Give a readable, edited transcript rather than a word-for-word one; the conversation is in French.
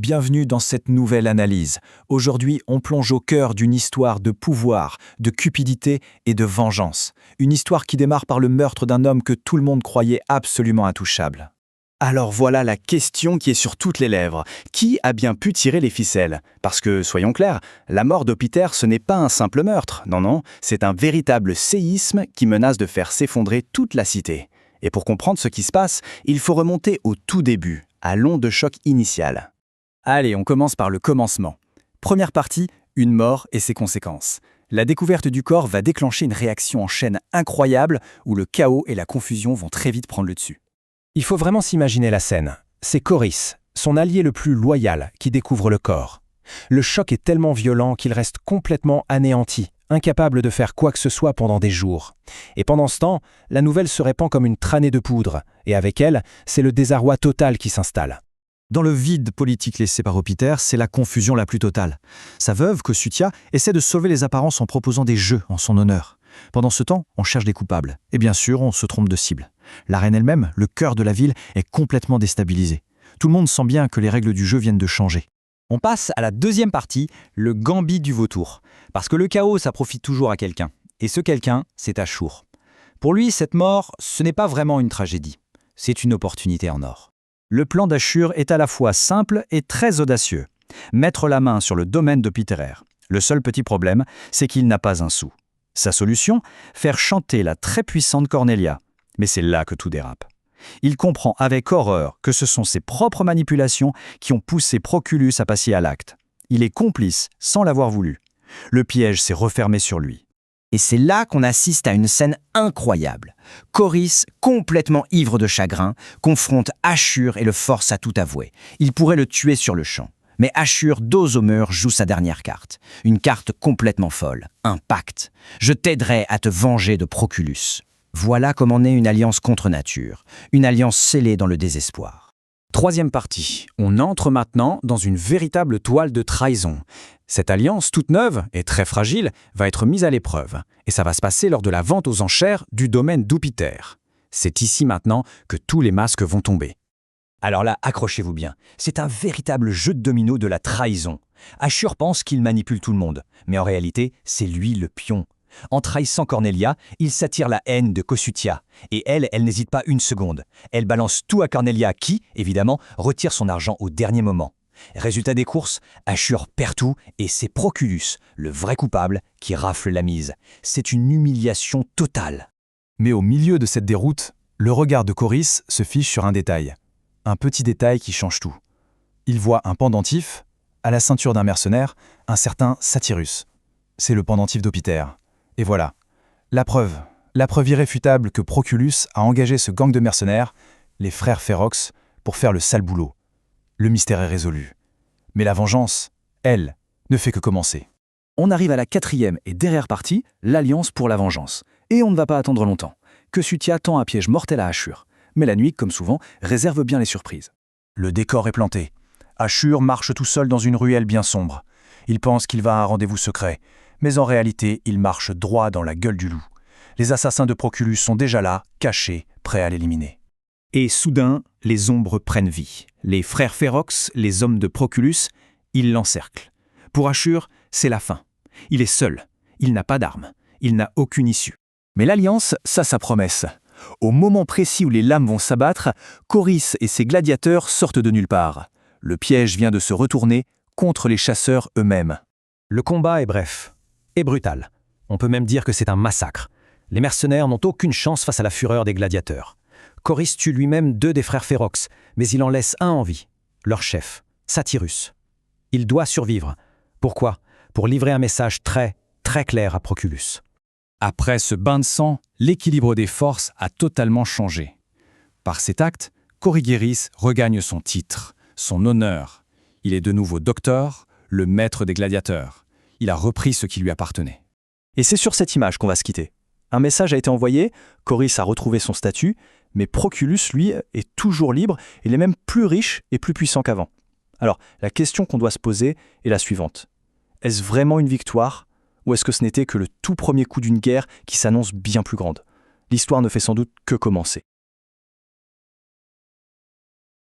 Bienvenue dans cette nouvelle analyse. Aujourd'hui, on plonge au cœur d'une histoire de pouvoir, de cupidité et de vengeance. Une histoire qui démarre par le meurtre d'un homme que tout le monde croyait absolument intouchable. Alors voilà la question qui est sur toutes les lèvres. Qui a bien pu tirer les ficelles? Parce que, soyons clairs, la mort d'Opiter, ce n'est pas un simple meurtre. Non, c'est un véritable séisme qui menace de faire s'effondrer toute la cité. Et pour comprendre ce qui se passe, il faut remonter au tout début, à l'onde de choc initiale. Allez, on commence par le commencement. Première partie, une mort et ses conséquences. La découverte du corps va déclencher une réaction en chaîne incroyable où le chaos et la confusion vont très vite prendre le dessus. Il faut vraiment s'imaginer la scène. C'est Coris, son allié le plus loyal, qui découvre le corps. Le choc est tellement violent qu'il reste complètement anéanti, incapable de faire quoi que ce soit pendant des jours. Et pendant ce temps, la nouvelle se répand comme une traînée de poudre, et avec elle, c'est le désarroi total qui s'installe. Dans le vide politique laissé par Opiter, c'est la confusion la plus totale. Sa veuve, Kossuthia, essaie de sauver les apparences en proposant des jeux en son honneur. Pendant ce temps, on cherche des coupables. Et bien sûr, on se trompe de cible. La reine elle-même, le cœur de la ville, est complètement déstabilisée. Tout le monde sent bien que les règles du jeu viennent de changer. On passe à la deuxième partie, le gambit du vautour. Parce que le chaos, ça profite toujours à quelqu'un. Et ce quelqu'un, c'est Ashur. Pour lui, cette mort, ce n'est pas vraiment une tragédie. C'est une opportunité en or. Le plan d'Ashur est à la fois simple et très audacieux. Mettre la main sur le domaine d'Opiter. Le seul petit problème, c'est qu'il n'a pas un sou. Sa solution, faire chanter la très puissante Cornelia. Mais c'est là que tout dérape. Il comprend avec horreur que ce sont ses propres manipulations qui ont poussé Proculus à passer à l'acte. Il est complice sans l'avoir voulu. Le piège s'est refermé sur lui. Et c'est là qu'on assiste à une scène incroyable. Coris, complètement ivre de chagrin, confronte Ashur et le force à tout avouer. Il pourrait le tuer sur le champ. Mais Ashur, dos au mur, joue sa dernière carte. Une carte complètement folle. Un pacte. Je t'aiderai à te venger de Proculus. Voilà comment naît une alliance contre nature. Une alliance scellée dans le désespoir. Troisième partie. On entre maintenant dans une véritable toile de trahison. Cette alliance toute neuve et très fragile va être mise à l'épreuve. Et ça va se passer lors de la vente aux enchères du domaine d'Opiter. C'est ici maintenant que tous les masques vont tomber. Alors là, accrochez-vous bien. C'est un véritable jeu de domino de la trahison. Ashur pense qu'il manipule tout le monde. Mais en réalité, c'est lui le pion. En trahissant Cornelia, il s'attire la haine de Kossuthia. Et elle n'hésite pas une seconde. Elle balance tout à Cornelia qui, évidemment, retire son argent au dernier moment. Résultat des courses, Ashur perd tout et c'est Proculus, le vrai coupable, qui rafle la mise. C'est une humiliation totale. Mais au milieu de cette déroute, le regard de Coris se fiche sur un détail. Un petit détail qui change tout. Il voit un pendentif, à la ceinture d'un mercenaire, un certain Satyrus. C'est le pendentif d'Opiter. Et voilà, la preuve irréfutable que Proculus a engagé ce gang de mercenaires, les frères Ferox, pour faire le sale boulot. Le mystère est résolu. Mais la vengeance, elle, ne fait que commencer. On arrive à la quatrième et dernière partie, l'alliance pour la vengeance. Et on ne va pas attendre longtemps. Kossuthia tend un piège mortel à Ashur. Mais la nuit, comme souvent, réserve bien les surprises. Le décor est planté. Ashur marche tout seul dans une ruelle bien sombre. Il pense qu'il va à un rendez-vous secret. Mais en réalité, il marche droit dans la gueule du loup. Les assassins de Proculus sont déjà là, cachés, prêts à l'éliminer. Et soudain, les ombres prennent vie. Les frères Ferox, les hommes de Proculus, ils l'encerclent. Pour Ashur, c'est la fin. Il est seul. Il n'a pas d'armes. Il n'a aucune issue. Mais l'alliance, ça sa promesse. Au moment précis où les lames vont s'abattre, Coris et ses gladiateurs sortent de nulle part. Le piège vient de se retourner contre les chasseurs eux-mêmes. Le combat est bref et brutal. On peut même dire que c'est un massacre. Les mercenaires n'ont aucune chance face à la fureur des gladiateurs. Coris tue lui-même 2 des frères Ferox, mais il en laisse un en vie, leur chef, Satyrus. Il doit survivre. Pourquoi? Pour livrer un message très, très clair à Proculus. Après ce bain de sang, l'équilibre des forces a totalement changé. Par cet acte, Corigeris regagne son titre, son honneur. Il est de nouveau docteur, le maître des gladiateurs. Il a repris ce qui lui appartenait. Et c'est sur cette image qu'on va se quitter. Un message a été envoyé, Coris a retrouvé son statut, mais Proculus, lui, est toujours libre, il est même plus riche et plus puissant qu'avant. Alors, la question qu'on doit se poser est la suivante. Est-ce vraiment une victoire, ou est-ce que ce n'était que le tout premier coup d'une guerre qui s'annonce bien plus grande? L'histoire ne fait sans doute que commencer.